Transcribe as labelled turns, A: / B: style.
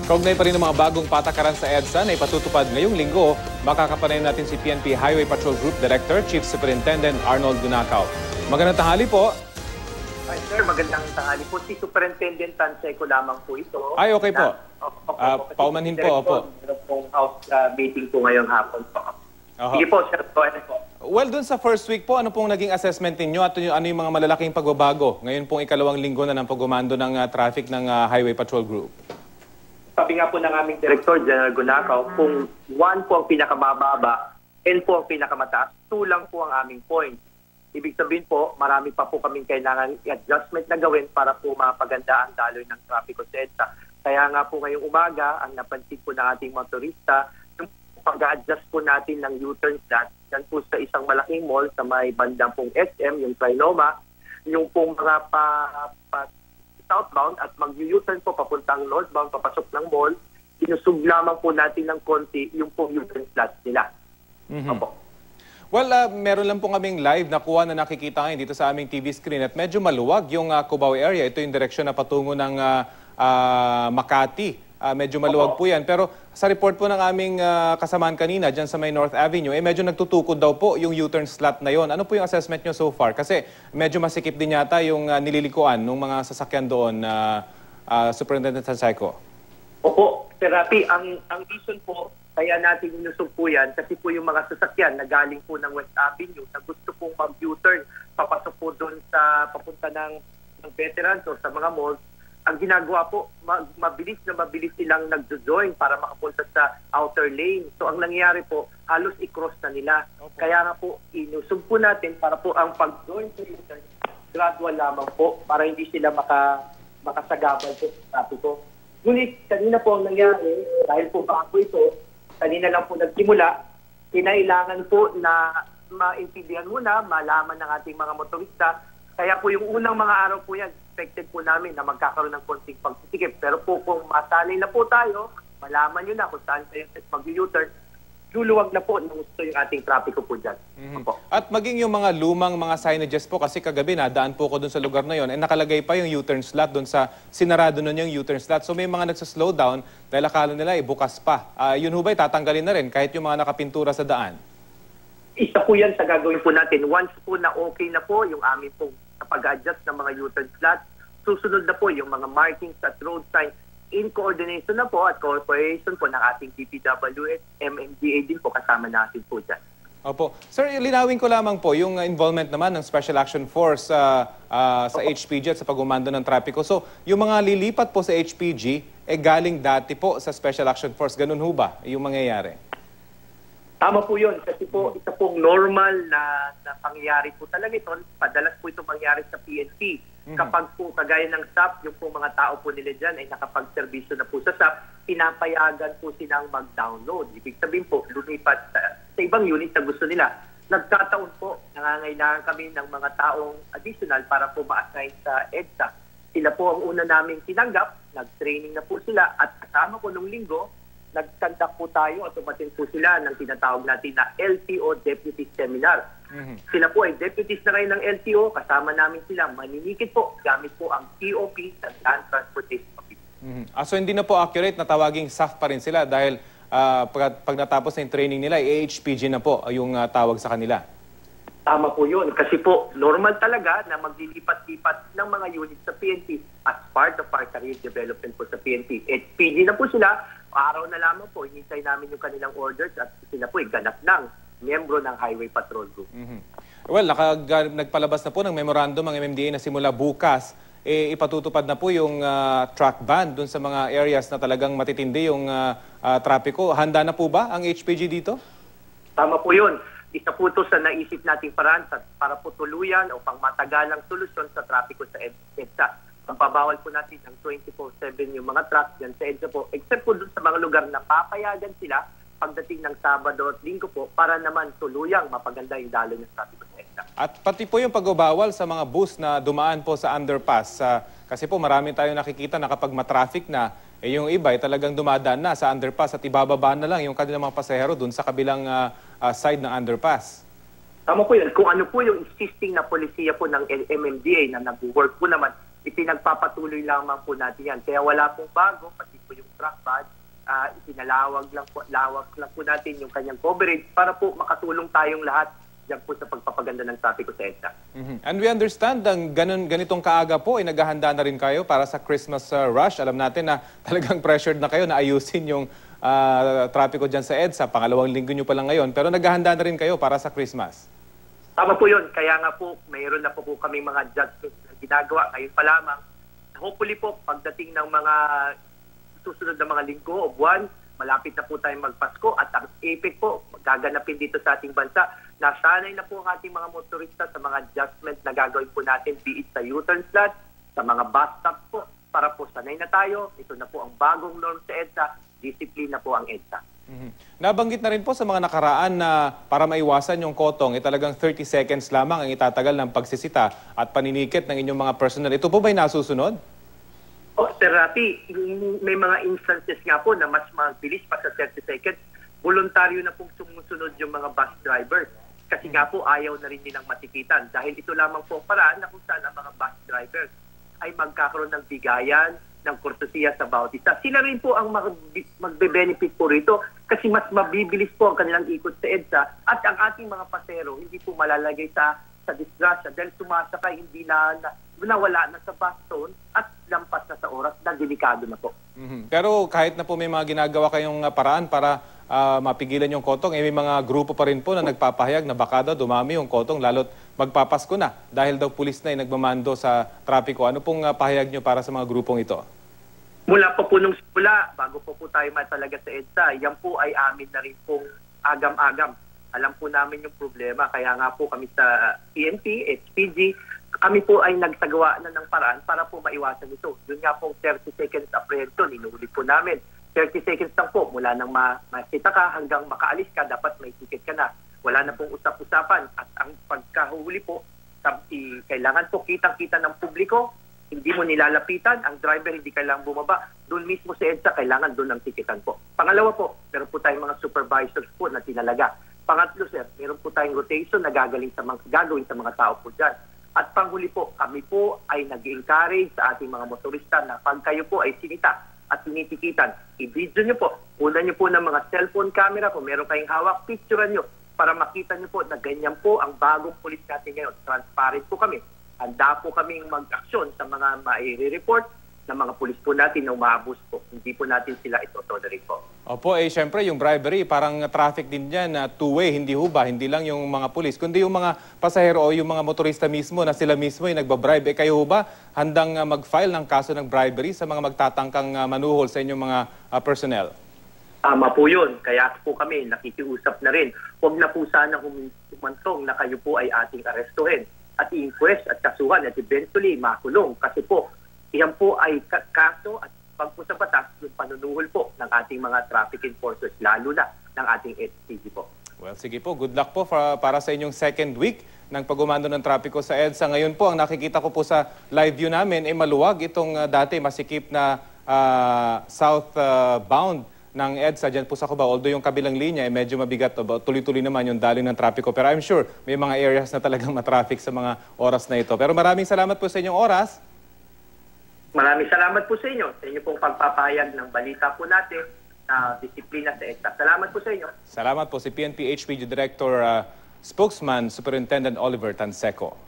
A: Kaugnay pa rin ng mga bagong patakaran sa EDSA na ipatutupad ngayong linggo, makakapanayin natin si PNP Highway Patrol Group Director, Chief Superintendent Arnold Gunakaw. Magandang tanghali po.
B: Hi sir, magandang tanghali po. Si Superintendent Tanseco lamang po ito.
A: Ay, okay po. Paumanhin po, opo.
B: Meron pong house meeting po ngayong hapon po. Sige po, sir. Po.
A: Well, dun sa first week po, ano pong naging assessment ninyo at ano yung mga malalaking pagbabago? Ngayon pong ikalawang linggo na ng pagumando ng traffic ng Highway Patrol Group.
B: Sabi nga po ng aming Director, General Gunakaw, kung 1 po ang pinakamababa, 10 po ang pinakamataas, 2 lang po ang aming point. Ibig sabihin po, marami pa po kaming kailangan i-adjustment na gawin para po mapaganda ang daloy ng traffic sa EDSA. Kaya nga po ngayong umaga, ang napansin po ng ating motorista, yung pag-adjust po natin ng U-turn slot, yan po sa isang malaking mall sa may bandang pong SM, yung Trinoma, yung pong mga southbound at mag-U-turn po papuntang northbound, papasok ng mall, sinusub lamang po natin ng konti yung pong U-turn slot nila. Opo.
A: Well, meron lang po kaming live na kuha na nakikita ngayon dito sa aming TV screen at medyo maluwag yung Cubao area. Ito yung direksyon na patungo ng Makati. Medyo maluwag po yan. Pero sa report po ng aming kasamaan kanina dyan sa may North Avenue, medyo nagtutukod daw po yung U-turn slot na yon. Ano po yung assessment nyo so far? Kasi medyo masikip din yata yung nililikuan ng mga sasakyan doon, Superintendent Tanseco.
B: Opo, Therapy, ang reason po kaya natin inusog po yan kasi po yung mga sasakyan na galing po ng West Avenue na gusto pong mag-U-turn, papasok po doon sa papunta ng veterans o sa mga malls. Ang ginagawa po, mabilis silang nagjo-join para makapunta sa outer lane. So ang nangyayari po, halos i-cross na nila. Okay. Kaya nga po, inusog po natin para po ang pag-join sa U-turn, gradual lamang po para hindi sila makasagabal po sa trapiko. Ngunit kanina po ang nangyari, dahil po bago ito, kanina lang po nagsimula, kinailangan po na maintindihan muna, malaman ng ating mga motorista. Kaya po yung unang mga araw po yan, expected po namin na magkakaroon ng konting pagsisikip. Pero po kung masanay na po tayo, malaman nyo na kung saan kayo mag-U-turn, luluwag na po ng gusto yung ating trapiko po dyan.
A: At maging yung mga lumang mga signages po, kasi kagabi nadaan po ko dun sa lugar na yon, nakalagay pa yung U-turn slot dun sa sinarado nun yung U-turn slot. So may mga nagsa-slow down dahil akala nila bukas pa. Yun ho ba'y tatanggalin na rin kahit yung mga nakapintura sa daan?
B: Isa po yan sa gagawin po natin. Once po na okay na po yung amin pong pag-adjust ng mga U-turn slot, susunod na po yung mga markings at road signs in coordination na po at cooperation po ng ating DPWH, MMDA din po kasama natin po dyan.
A: Opo. Sir, linawin ko lamang po yung involvement naman ng Special Action Force sa HPG at sa pag-umando ng trapiko. So, yung mga lilipat po sa HPG, galing dati po sa Special Action Force. Ganun ho ba yung mangyayari?
B: Tama po yun. Kasi po, isa pong normal na pangyayari po talaga ito. Padalas po ito mangyari sa PNP. Kapag po kagaya ng SAP, yung po mga tao po nila dyan ay nakapag-servisyo na po sa SAP, pinapayagan po silang mag-download. Ibig sabihin po, lumipat sa ibang unit na gusto nila. Nagkataon po, nangangailangan kami ng mga taong additional para po ma-assign sa EDSA. Sila po ang una naming tinanggap, nag-training na po sila at kasama ko nung linggo, nag-conduct po tayo at umatin po sila ng tinatawag natin na LTO Deputy Seminar. Sila po ay deputies na ngayon ng LTO, kasama namin sila, maninikit po, gamit po ang TOP sa Land Transportation Office.
A: So hindi na po accurate na tawaging SAF pa rin sila dahil pag natapos na yung training nila, HPG na po yung tawag sa kanila.
B: Tama po yun. Kasi po, normal talaga na maglilipat-lipat ng mga units sa PNP as part of our career development po sa PNP. HPG na po sila, araw na lamang po, hinintay namin yung kanilang orders at sila po ay ganap ng miyembro ng Highway Patrol Group.
A: Well, nagpalabas na po ng memorandum ang MMDA na simula bukas, ipatutupad na po yung track ban dun sa mga areas na talagang matitindi yung trapiko. Handa na po ba ang HPG dito?
B: Tama po yun. Isa po ito sa naisip nating paraan para po tuluyan o pangmatagalang solusyon sa trapiko sa EDSA. Pampabawal po natin ng 24/7 yung mga trucks yan sa EDSA po, except po dun sa mga lugar na papayagan sila pagdating ng Sabado at Linggo po para naman tuluyang mapaganda yung daloy ng trapiko sa EDSA.
A: At pati po yung pagbabawal sa mga bus na dumaan po sa underpass. Kasi po marami tayong nakikita na kapag matraffic na, yung iba ay talagang dumadaan na sa underpass at ibababa na lang yung kanilang mga pasahero dun sa kabilang side ng underpass.
B: Tama po yun. Kung ano po yung existing na polisiya po ng MMDA na nag-work po naman, ipinagpapatuloy lamang po natin yan. Kaya wala pong bago, pati po yung truck ban, lawak lang po natin yung kanyang coverage para po makatulong tayong lahat diyan po sa pagpapaganda ng trapiko sa EDSA.
A: And we understand ang ganitong kaaga po ay naghahanda na rin kayo para sa Christmas rush. Alam natin na talagang pressured na kayo na ayusin yung trapiko dyan sa EDSA. Pangalawang linggo nyo pa lang ngayon. Pero naghahanda na rin kayo para sa Christmas.
B: Tama po yun. Kaya nga po, mayroon na po kami mga adjustments na ginagawa ngayon pa lamang. Hopefully po, pagdating ng mga susunod na mga linggo o buwan, malapit na po tayong magpasko at ang APEC po gaganapin dito sa ating bansa. Nasanay na po ang ating mga motorista sa mga adjustments na gagawin po natin, be it sa U-turn slot, sa mga bus stops po, para po sanay na tayo. Ito na po ang bagong norm sa EDSA, disiplina po ang EDSA.
A: Nabanggit na rin po sa mga nakaraan na para maiwasan yung kotong, talagang 30 seconds lamang ang itatagal ng pagsisita at paninikit ng inyong mga personnel. Ito po ba'y nasusunod?
B: Sir Rafi, may mga instances nga po na mas mabilis pa sa 30 seconds. Voluntaryo na pong sumusunod yung mga bus drivers. Kasi nga po ayaw na rin nilang matikitan. Dahil ito lamang po ang paraan na kung saan ang mga bus drivers ay magkakaroon ng bigayan, ng kurtesiya sa bawat isa. Sila rin po ang magbe-benefit po rito kasi mas mabibilis po ang kanilang ikot sa EDSA at ang ating mga pasero hindi po malalagay sa disgrasya dahil sumasakay hindi nawala na sa baston at lampas na sa oras na delikado na po.
A: Pero kahit na po may mga ginagawa kayong paraan para mapigilan yung kotong, may mga grupo pa rin po na nagpapahayag na baka daw dumami yung kotong lalo't magpapasko na dahil daw pulis na yung nagmamando sa trapiko. Ano pong pahayag nyo para sa mga grupong ito?
B: Mula po nung simula, bago po tayo matalaga sa EDSA, yan po ay amin na rin pong agam-agam. Alam po namin yung problema, kaya nga po kami sa PNP, HPG, kami po ay nagsagawa na ng paraan para po maiwasan ito. Yun nga pong 30 seconds apprehension, inuulit po namin. 30 seconds lang po, mula nang makita ka hanggang makaalis ka, dapat may ticket ka na. Wala na pong usap-usapan. At ang pagkahuli po, kailangan po kitang-kita ng publiko, hindi mo nilalapitan, ang driver hindi kailangang bumaba. Doon mismo sa EDSA, kailangan doon ang tiketan po. Pangalawa po, meron po tayong mga supervisors po na tinalaga. Pangatlo, sir, meron po tayong rotation na gagawin sa mga tao po dyan. At panghuli po, kami po ay nag-encourage sa ating mga motorista na pag kayo po ay sinita at tinitikitan, i-video nyo po. Una nyo po ng mga cellphone camera, kung meron kayong hawak, picturean nyo para makita nyo po na ganyan po ang bagong pulis natin ngayon. Transparent po kami. Handa po kaming mag-aksyon sa mga mai-report ng mga pulis po natin na umaabos po. Hindi po natin sila ito-tolerate po.
A: Opo, syempre yung bribery, parang traffic din yan na two-way, hindi ho ba? Hindi lang yung mga pulis, kundi yung mga pasahero o yung mga motorista mismo na sila mismo ay nagbabribe. Kayo ho ba handang mag-file ng kaso ng bribery sa mga magtatangkang manuhol sa inyong mga personnel?
B: Tama po yun. Kaya po kami nakikiusap na rin. Huwag na po sana humantong na kayo po ay ating arestuhin at i-inquest at kasuhan at eventually makulong. Kasi po, iyan po ay kaso at pagpo sa batas yung panunuhol po ng ating mga traffic enforcers, lalo na ng ating HPG po.
A: Well, sige po. Good luck po para sa inyong second week ng pagumando ng trapiko sa EDSA. Ngayon po, ang nakikita ko po sa live view namin, maluwag itong dati masikip na southbound ng EDSA dyan po sa Cubao. Although yung kabilang linya ay medyo mabigat, tuloy-tuloy naman yung daloy ng trapiko. Pero I'm sure may mga areas na talagang matraffic sa mga oras na ito. Pero maraming salamat po sa inyong oras.
B: Maraming salamat po sa inyo. Sa inyo pong pagpapahayag ng balita po natin na disiplina sa EDSA. Salamat po sa inyo.
A: Salamat po si PNP HPG Director Spokesman Superintendent Oliver Tanseco.